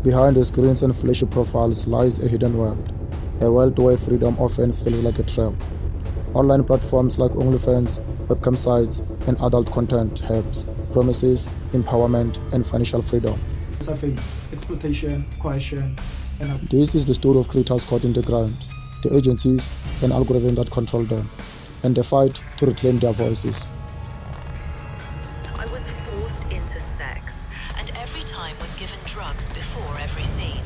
Behind the screens and flashy profiles lies a hidden world, a world where freedom often feels like a trap. Online platforms like OnlyFans, webcam sites, and adult content helps promises, empowerment, and financial freedom. Surface, exploitation, coercion, and This is the story of creators caught in the grind, the agencies and algorithms that control them, and the fight to reclaim their voices. I was forced into sex, and every time was given drugs before every scene.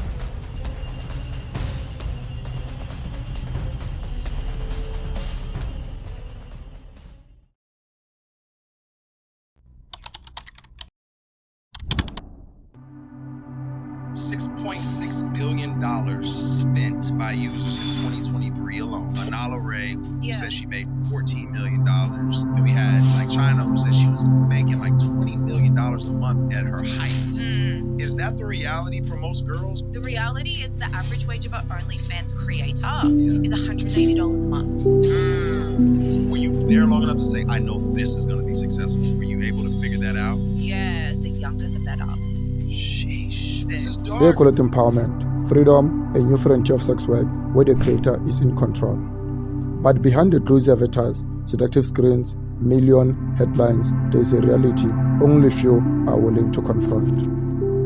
$6.6 billion spent by users in 2023 alone. Anala Ray, who said she made $14 million. And we had China, who said she was making $20 million a month at her height. Is that the reality for most girls? The reality is the average wage of an OnlyFans creator is $180 a month. Were you there long enough to say, I know this is going to be successful? Were you able to figure that out? Yes, the younger the better. Sheesh. This is dark. They call it empowerment, freedom, a new frontier of sex work where the creator is in control. But behind the glossy avatars, seductive screens, million headlines, there is a reality only few are willing to confront.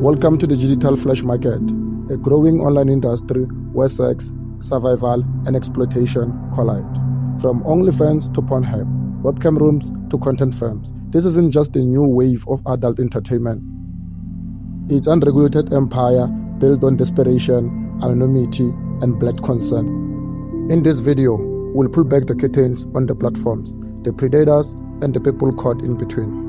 Welcome to the digital flesh market, a growing online industry where sex, survival, and exploitation collide. From OnlyFans to pornhub, webcam rooms to content firms, this isn't just a new wave of adult entertainment. It's unregulated empire built on desperation, anonymity, and blood consent. In this video, we'll pull back the curtains on the platforms, the predators, and the people caught in between.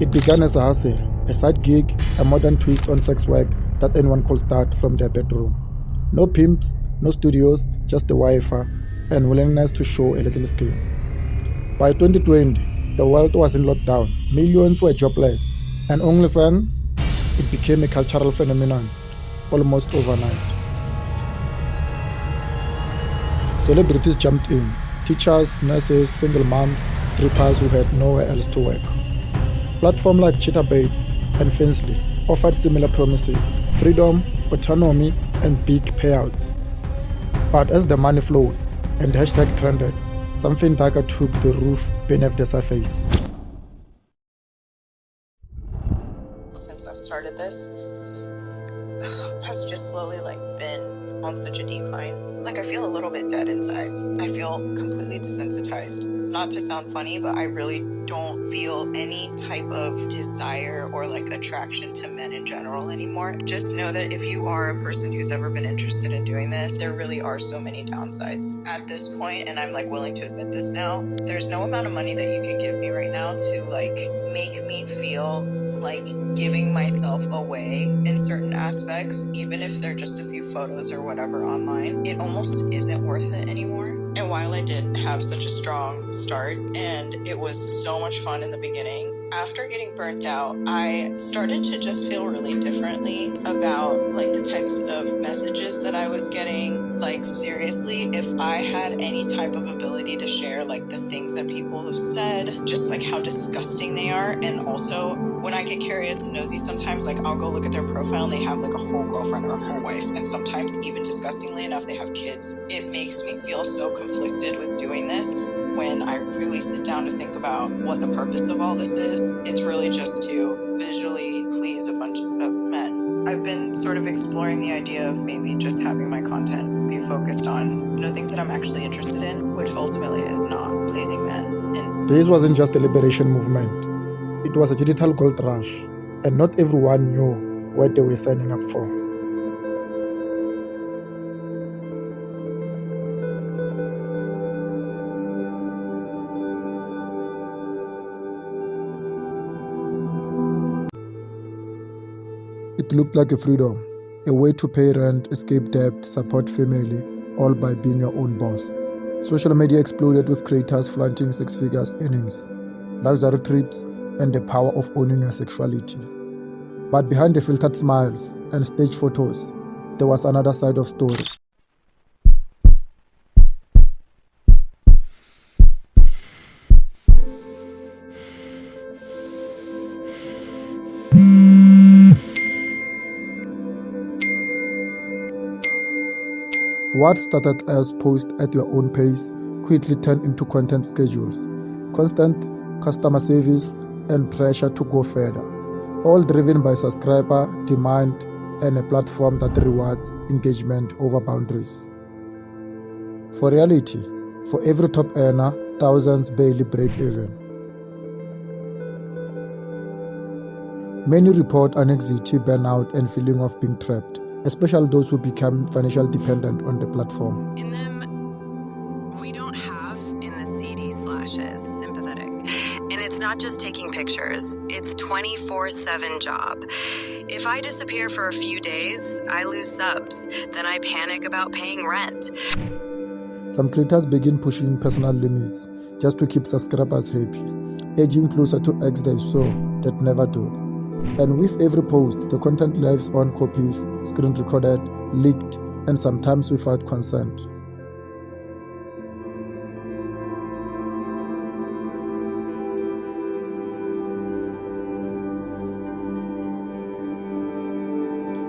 It began as a hustle, a side gig, a modern twist on sex work that anyone could start from their bedroom. No pimps, no studios, just the Wi-Fi and willingness to show a little skill. By 2020, the world was in lockdown, millions were jobless, and OnlyFans, it became a cultural phenomenon almost overnight. Celebrities jumped in, teachers, nurses, single moms, strippers who had nowhere else to work. Platforms like Cheetahbait and Finsley offered similar promises, freedom, autonomy, and big payouts. But as the money flowed and the hashtag trended, something darker took the roof beneath the surface. Since I've started this, has just slowly been on such a decline. I feel a little bit dead inside. I feel completely desensitized. Not to sound funny, but I really don't feel any type of desire or attraction to men in general anymore. Just know that if you are a person who's ever been interested in doing this, there really are so many downsides at this point, and I'm willing to admit this now. There's no amount of money that you can give me right now to make me feel like giving myself away in certain aspects, even if they're just a few photos or whatever online. It almost isn't worth it anymore. And while I did have such a strong start and it was so much fun in the beginning, after getting burnt out, I started to just feel really differently about the types of messages that I was getting. Seriously, if I had any type of ability to share the things that people have said, just how disgusting they are. And also when I get curious and nosy, sometimes I'll go look at their profile and they have a whole girlfriend or a whole wife, and sometimes even disgustingly enough they have kids. It makes me feel so conflicted with doing this. When I really sit down to think about what the purpose of all this is, it's really just to visually please a bunch of men. I've been sort of exploring the idea of maybe just having my content be focused on things that I'm actually interested in, which ultimately is not pleasing men. And This wasn't just a liberation movement, it was a digital gold rush, and not everyone knew what they were signing up for. It looked like a freedom, a way to pay rent, escape debt, support family, all by being your own boss. Social media exploded with creators flaunting six figures earnings, luxury trips, and the power of owning your sexuality. But behind the filtered smiles and staged photos, there was another side of story. What started as post at your own pace quickly turned into content schedules, constant customer service, and pressure to go further, all driven by subscriber demand and a platform that rewards engagement over boundaries. For reality, for every top earner, thousands barely break even. Many report anxiety, burnout, and feeling of being trapped, especially those who become financially dependent on the platform. In them, we don't have in the CD/is sympathetic. And it's not just taking pictures, it's 24/7 job. If I disappear for a few days, I lose subs, then I panic about paying rent. Some creators begin pushing personal limits just to keep subscribers happy, edging closer to acts they saw that never do. And with every post, the content lives on copies, screen recorded, leaked, and sometimes without consent.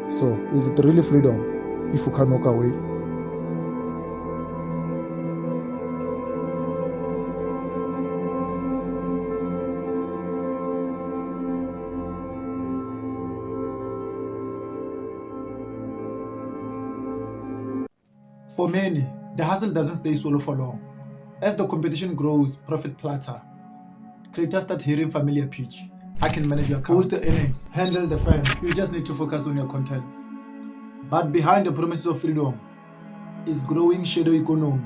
So, is it really freedom if you can walk away? For many, the hustle doesn't stay solo for long. As the competition grows, profit platter. Creators start hearing familiar pitch. I can manage your account, post the earnings, handle the fans. You just need to focus on your content. But behind the promises of freedom is growing shadow economy,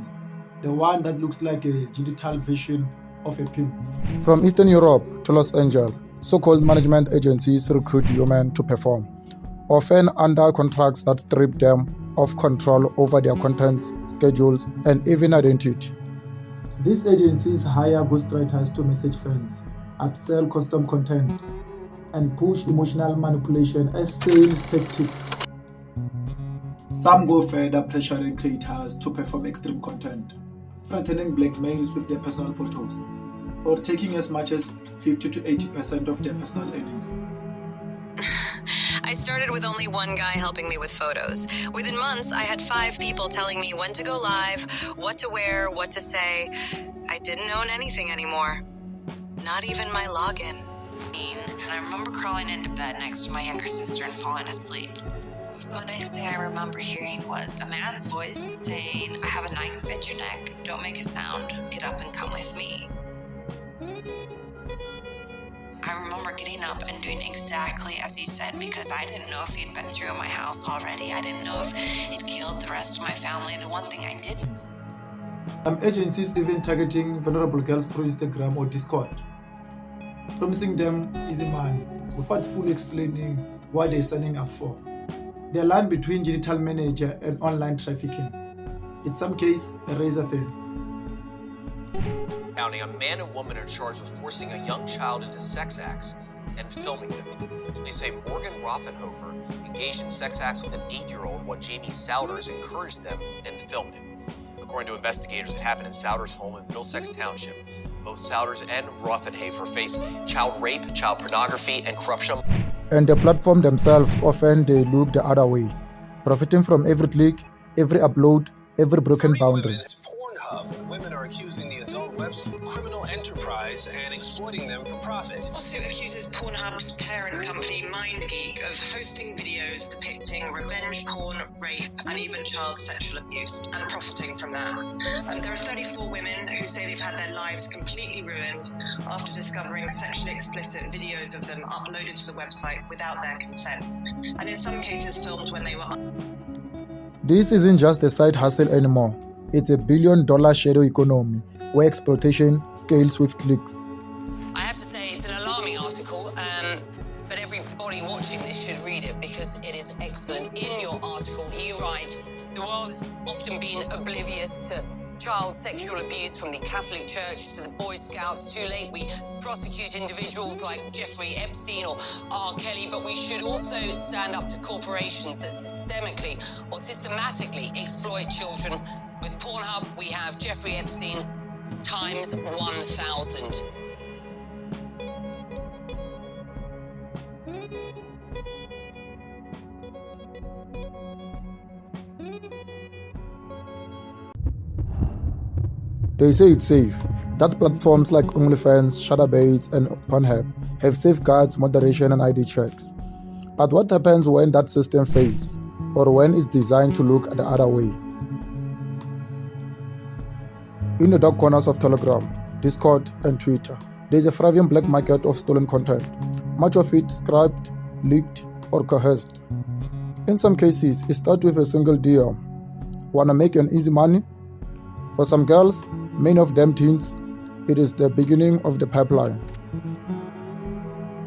the one that looks like a digital version of a pimp. From Eastern Europe to Los Angeles, so-called management agencies recruit women to perform, often under contracts that strip them of control over their content, schedules, and even identity. These agencies hire ghostwriters to message fans, upsell custom content, and push emotional manipulation as sales tactic. Some go further, pressuring creators to perform extreme content, threatening blackmails with their personal photos, or taking as much as 50 to 80% of their personal earnings. I started with only one guy helping me with photos. Within months, I had 5 people telling me when to go live, what to wear, what to say. I didn't own anything anymore. Not even my login. And I remember crawling into bed next to my younger sister and falling asleep. The next thing I remember hearing was a man's voice saying, "I have a knife that fits your neck. Don't make a sound. Get up and come with me." I remember getting up and doing exactly as he said because I didn't know if he'd been through my house already. I didn't know if he'd killed the rest of my family. The one thing I didn't. Some agencies even targeting vulnerable girls through Instagram or Discord, promising them easy money without fully explaining what they're signing up for. The line between digital manager and online trafficking, in some cases, a razor thin. County, a man and woman are charged with forcing a young child into sex acts and filming them. They say Morgan Rothenhofer engaged in sex acts with an 8-year-old while Jamie Souders encouraged them and filmed him. According to investigators, it happened in Souders' home in Middlesex Township. Both Souders and Rothenhofer face child rape, child pornography, and corruption. And the platform themselves often they look the other way, profiting from every click, every upload, every broken boundary. Pornhub. Women are accusing the adult website of criminal enterprise and exploiting them for profit. Lawsuit accuses Pornhub's parent company MindGeek of hosting videos depicting revenge porn, rape, and even child sexual abuse, and profiting from that. There are 34 women who say they've had their lives completely ruined after discovering sexually explicit videos of them uploaded to the website without their consent, and in some cases filmed when they were. This isn't just a side hustle anymore. It's a billion-dollar shadow economy where exploitation scales with clicks. I have to say it's an alarming article, but everybody watching this should read it because it is excellent. In your article, you write, "The world has often been oblivious to child sexual abuse from the Catholic Church to the Boy Scouts. Too late, we prosecute individuals like Jeffrey Epstein or R. Kelly, but we should also stand up to corporations that systemically or systematically exploit children. With Pornhub, we have Jeffrey Epstein times 1,000. They say it's safe, that platforms like OnlyFans, Shutterbaits, and Pornhub have safeguards, moderation, and ID checks. But what happens when that system fails, or when it's designed to look the other way? In the dark corners of Telegram, Discord, and Twitter, there's a thriving black market of stolen content, much of it scripted, leaked, or coerced. In some cases, it starts with a single DM. Wanna make an easy money? For some girls, many of them teens, it is the beginning of the pipeline.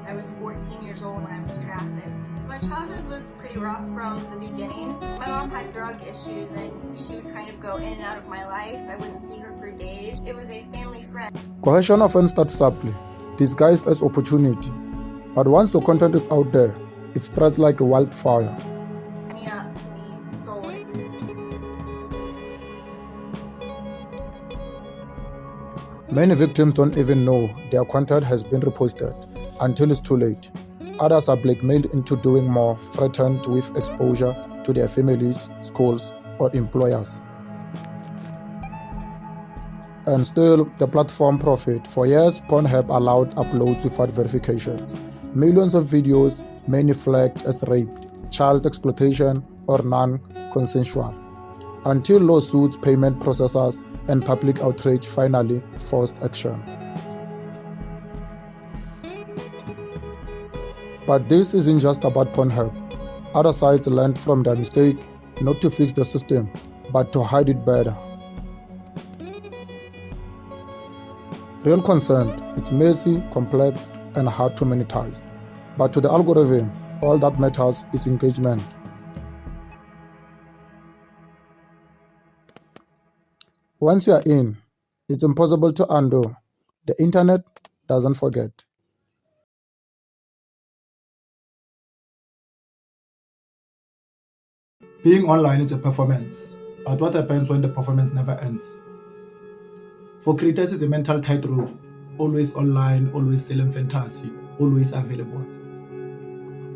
I was 14 years old when I was trafficked. My childhood was pretty rough from the beginning. My mom had drug issues and she would kind of go in and out of my life. I wouldn't see her for days. It was a family friend. Coercion often starts subtly, disguised as opportunity. But once the content is out there, it spreads like a wildfire. Yeah, to me, sold it. Many victims don't even know their content has been reposted until it's too late. Others are blackmailed into doing more, threatened with exposure to their families, schools, or employers. And still, the platform profit. For years, Pornhub allowed uploads without verifications. Millions of videos, many flagged as rape, child exploitation, or non-consensual. Until lawsuits, payment processors, and public outrage finally forced action. But this isn't just about Pornhub. Other sites learned from their mistake, not to fix the system, but to hide it better. Real consent, it's messy, complex, and hard to monetize. But to the algorithm, all that matters is engagement. Once you are in, it's impossible to undo. The internet doesn't forget. Being online is a performance, but what happens when the performance never ends? For creators, it's a mental tightrope. Always online, always selling fantasy, always available.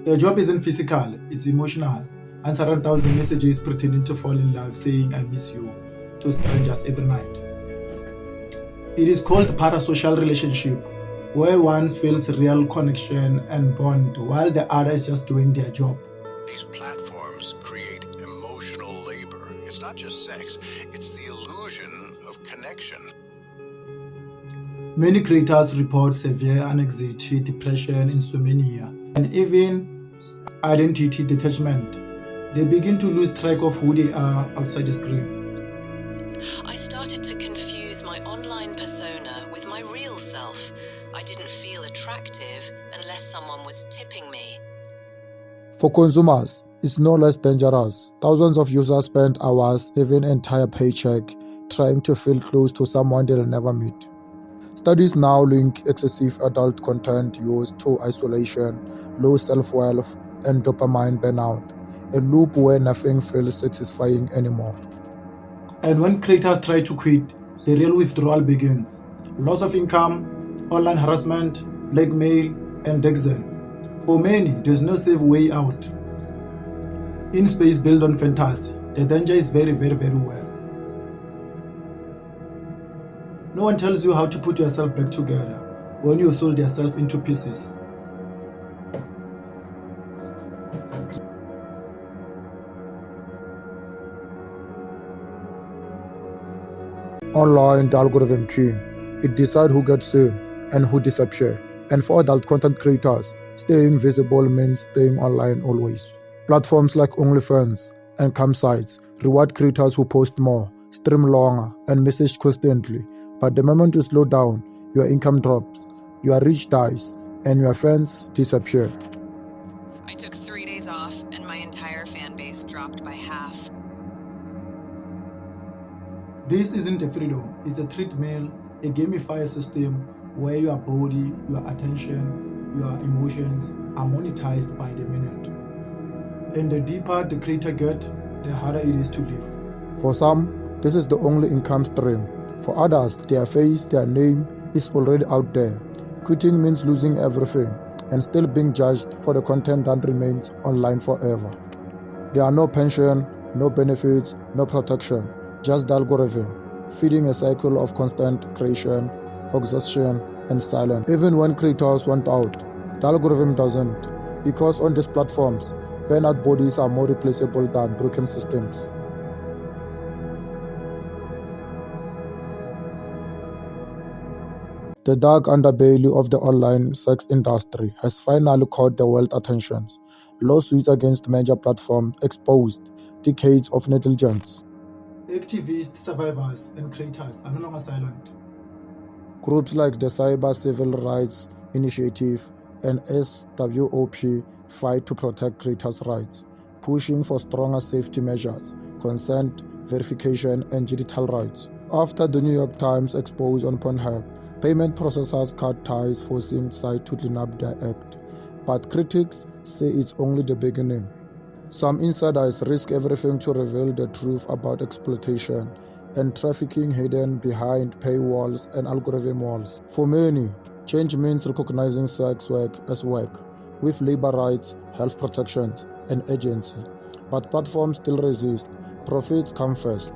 Their job isn't physical, it's emotional. Answering 1,000 messages pretending to fall in love, saying I miss you to strangers every night. It is called parasocial relationship, where one feels real connection and bond while the other is just doing their job. These platforms create emotional labor. It's not just sex, it's the illusion of connection. Many creators report severe anxiety, depression, insomnia, and even identity detachment. They begin to lose track of who they are outside the screen. I started to confuse my online persona with my real self. I didn't feel attractive unless someone was tipping me. For consumers, it's no less dangerous. Thousands of users spend hours, even entire paycheck, trying to feel close to someone they'll never meet. Studies now link excessive adult content use to isolation, low self-worth, and dopamine burnout, a loop where nothing feels satisfying anymore. And when creators try to quit, the real withdrawal begins. Loss of income, online harassment, blackmail, and exile. For many, there's no safe way out. In space built on fantasy, the danger is very, very, very well. No one tells you how to put yourself back together when you sold yourself into pieces. Online, the algorithm king. It decides who gets seen and who disappears. And for adult content creators, staying visible means staying online always. Platforms like OnlyFans and campsites reward creators who post more, stream longer, and message constantly. But the moment you slow down, your income drops, your reach dies, and your fans disappear. I took 3 days off and my entire fan base dropped by half. This isn't a freedom, it's a treadmill, a gamified system where your body, your attention, your emotions are monetized by the minute. And the deeper the creator gets, the harder it is to live. For some, this is the only income stream. For others, their face, their name is already out there. Quitting means losing everything and still being judged for the content that remains online forever. There are no pension, no benefits, no protection, just the algorithm. feeding a cycle of constant creation, exhaustion, and silence. Even when creators want out, the algorithm doesn't, because on these platforms, burnout bodies are more replaceable than broken systems. The dark underbelly of the online sex industry has finally caught the world's attentions. Lawsuits against major platforms exposed decades of negligence. Activists, survivors, and creators are no longer silent. Groups like the Cyber Civil Rights Initiative and SWOP fight to protect creators' rights, pushing for stronger safety measures, consent verification, and digital rights. After the New York Times exposed on Pornhub, payment processors cut ties, forcing sites to clean up their act. But critics say it's only the beginning. Some insiders risk everything to reveal the truth about exploitation and trafficking hidden behind paywalls and algorithm walls. For many, change means recognizing sex work as work, with labor rights, health protections, and agency. But platforms still resist. Profits come first.